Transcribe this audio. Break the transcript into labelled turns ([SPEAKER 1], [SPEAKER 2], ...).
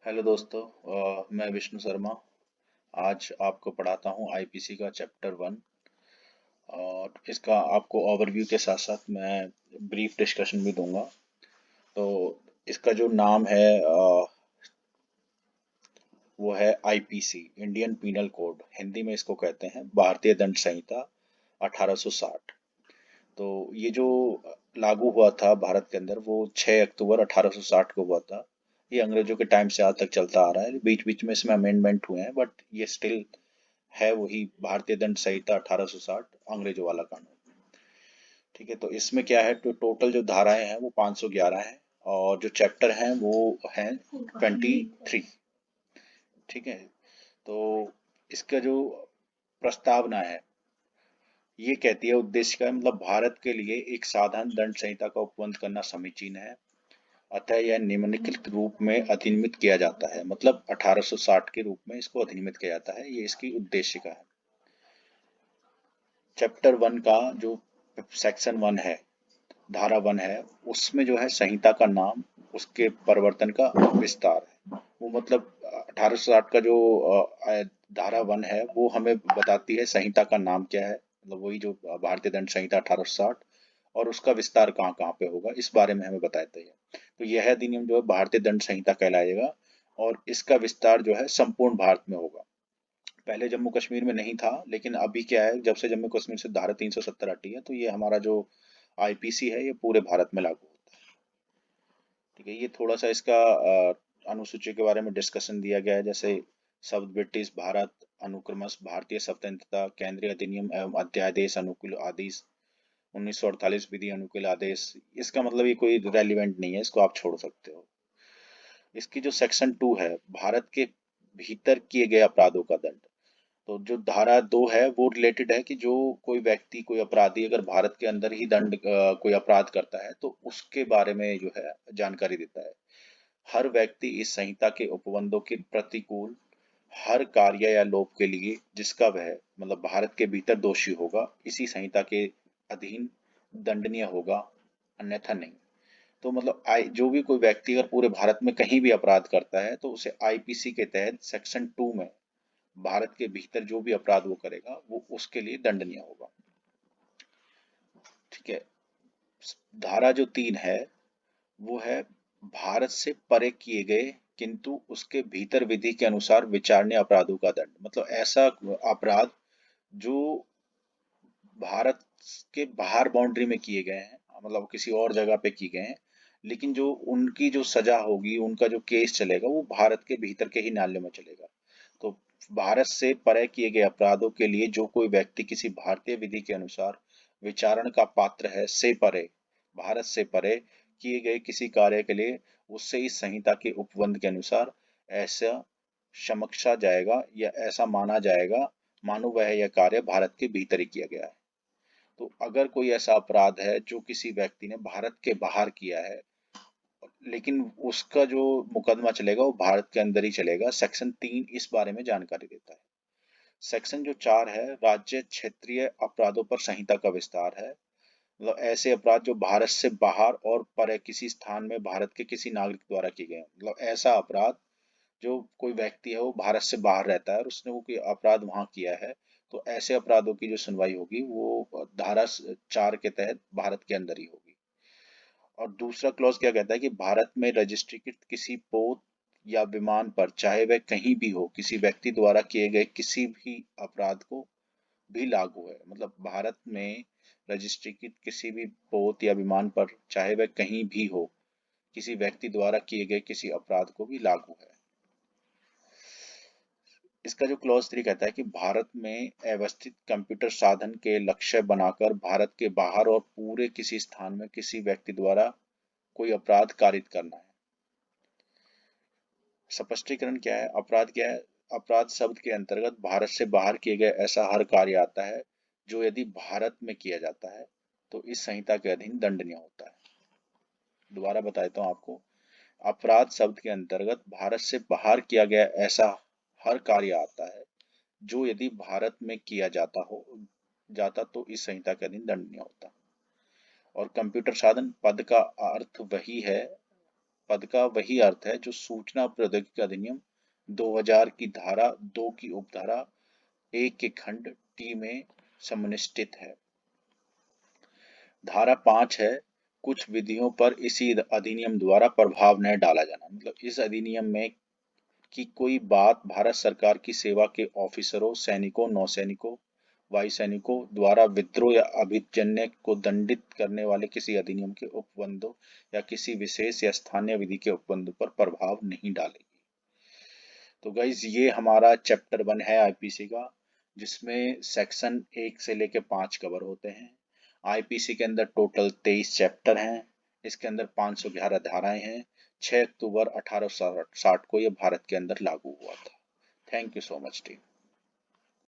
[SPEAKER 1] Hello दोस्तों। मैं विष्णु शर्मा। आज आपको पढ़ाता हूँ आईपीसी का चैप्टर 1। और इसका आपको ओवरव्यू के साथ साथ मैं ब्रीफ डिस्कशन भी दूंगा। तो इसका जो नाम है वो है IPC, Indian penal code. Hindi में इसको कहते हैं भारतीय दंड संहिता 1860। तो ये जो लागू हुआ था भारत के अंदर वो 6 अक्टूबर 1860 को हुआ था। ये अंग्रेजों के टाइम से आज तक चलता आ रहा है। बीच बीच में इसमें अमेंडमेंट हुए हैं, बट ये स्टिल है वही भारतीय दंड संहिता 1860, अंग्रेजों वाला कानून। ठीक है, तो इसमें क्या है, तो टोटल जो धाराएं हैं वो 511 है। और जो चैप्टर हैं वो हैं 23। ठीक है, तो इसका जो प्रस्तावना है ये कहती है उद्देश्य का मतलब भारत के लिए एक साधारण दंड संहिता का उपबंध करना समीचीन है। अतः यह निम्नलिखित रूप में अधिनियमित किया जाता है, मतलब 1860 के रूप में इसको अधिनियमित किया जाता है। ये इसकी उद्देश्य का है। चैप्टर 1 का जो सेक्शन 1 है, धारा 1 है, उसमें जो है संहिता का नाम, उसके परिवर्तन का विस्तार है। वो मतलब 1860 का जो धारा 1 है वो हमें बताती है संहिता का नाम क्या है, मतलब वही जो भारतीय दंड संहिता 1860, और उसका विस्तार कहाँ कहाँ पे होगा इस बारे में हमें बताते हैं। तो यह अधिनियम जो है भारतीय दंड संहिता कहलाएगा, और इसका विस्तार जो है संपूर्ण भारत में होगा। पहले जम्मू कश्मीर में नहीं था, लेकिन अभी क्या है, जब से जम्मू कश्मीर से धारा 370 हटी है तो ये हमारा जो आईपीसी है ये पूरे भारत में लागू होता है। ठीक है, ये थोड़ा सा इसका अनुसूची के बारे में डिस्कशन दिया गया है। जैसे शब्द ब्रिटिश भारत, अनुक्रमश भारतीय स्वतंत्रता, केंद्रीय अधिनियम एवं अध्यादेश अनुकूल आदेश, 1948 विधि अनुकूल आदेश। इसका मतलब ये कोई रेलिवेंट नहीं है, इसको आप छोड़ सकते हो। इसकी जो सेक्शन 2 है, भारत के भीतर किए गए अपराधों का दंड। तो जो धारा 2 है वो रिलेटेड है कि जो कोई व्यक्ति, कोई अपराधी अगर भारत के अंदर ही कोई अपराध करता है तो उसके बारे में जो है जानकारी देता है। हर व्यक्ति इस संहिता के उपबंधों के प्रतिकूल हर कार्य या लोभ के लिए जिसका वह मतलब भारत के भीतर दोषी होगा, इसी संहिता के अधीन दंडनीय होगा, अन्यथा नहीं। तो मतलब आई जो भी कोई व्यक्ति अगर पूरे भारत में कहीं भी अपराध करता है तो उसे आईपीसी के तहत सेक्शन 2 में भारत के भीतर जो भी अपराध वो करेगा वो उसके लिए दंडनीय होगा। ठीक है, धारा जो 3 है वो है भारत से परे किए गए किंतु उसके भीतर विधि के अनुसार विचारणीय अपराधों का दंड। मतलब ऐसा अपराध जो भारत के बाहर बाउंड्री में किए गए हैं, मतलब किसी और जगह पे किए गए हैं, लेकिन जो उनकी जो सजा होगी, उनका जो केस चलेगा वो भारत के भीतर के ही न्यायालय में चलेगा। तो भारत से परे किए गए अपराधों के लिए जो कोई व्यक्ति किसी भारतीय विधि के अनुसार विचारण का पात्र है, से परे, भारत से परे किए गए किसी कार्य के लिए उससे इस संहिता के उपबंध के अनुसार ऐसा समझा जाएगा या ऐसा माना जाएगा मानो वह यह कार्य भारत के भीतर ही किया गया है। तो अगर कोई ऐसा अपराध है जो किसी व्यक्ति ने भारत के बाहर किया है, लेकिन उसका जो मुकदमा चलेगा वो भारत के अंदर ही चलेगा, सेक्शन 3 इस बारे में जानकारी देता है। सेक्शन जो 4 है, राज्य क्षेत्रीय अपराधों पर संहिता का विस्तार है। मतलब ऐसे अपराध जो भारत से बाहर और परे किसी स्थान में भारत के किसी नागरिक द्वारा किए गए हैं। मतलब ऐसा अपराध जो कोई व्यक्ति है वो भारत से बाहर रहता है और उसने वो कोई अपराध वहां किया है, तो ऐसे अपराधों की जो सुनवाई होगी वो धारा 4 के तहत भारत के अंदर ही होगी। और दूसरा क्लॉज क्या कहता है कि भारत में रजिस्ट्रीकृत किसी पोत या विमान पर, चाहे वह कहीं भी हो, किसी व्यक्ति द्वारा किए गए किसी भी अपराध को भी लागू है। मतलब भारत में रजिस्ट्रीकृत किसी भी पोत या विमान पर, चाहे वह कहीं भी हो, किसी व्यक्ति द्वारा किए गए किसी अपराध को भी लागू है। इसका जो क्लॉज 3 कहता है कि भारत में अवस्थित कंप्यूटर साधन के लक्ष्य बनाकर भारत के बाहर और पूरे किसी स्थान में किसी व्यक्ति द्वारा कोई अपराध कारित करना है। स्पष्टीकरण क्या है, अपराध क्या है? अपराध शब्द के अंतर्गत भारत से बाहर किए गए ऐसा हर कार्य आता है जो यदि भारत में किया जाता है तो इस संहिता के अधीन दंडनीय होता है। दोबारा बता देता हूँ आपको। अपराध शब्द के अंतर्गत भारत से बाहर किया गया ऐसा हर कार्य आता है जो यदि भारत में किया जाता तो इस संहिता के अधीन दंडनीय होता। और कंप्यूटर साधन पद का अर्थ वही है, पद का वही अर्थ है जो सूचना प्रौद्योगिकी अधिनियम 2000 की धारा 2 की उपधारा 1 के खंड टी में समुनिष्ठित है। धारा 5 है, कुछ विधियों पर इसी अधिनियम द्वारा प्रभाव न डाला जाना। मतलब इस अधिनियम में कि कोई बात भारत सरकार की सेवा के ऑफिसरों, सैनिकों, नौसैनिकों, वायुसैनिकों द्वारा विद्रोह या अभिजन्य को दंडित करने वाले किसी अधिनियम के उपबंधों या किसी विशेष या स्थानीय विधि के उपबंधों पर प्रभाव नहीं डालेगी। तो गाइज ये हमारा चैप्टर 1 है आईपीसी का, जिसमें सेक्शन 1 से लेके 5 कवर होते हैं। आईपीसी के अंदर टोटल 23 चैप्टर हैं। इसके अंदर 511 धाराएं हैं। 6 अक्टूबर 1860 को यह भारत के अंदर लागू हुआ था। Thank you so much team.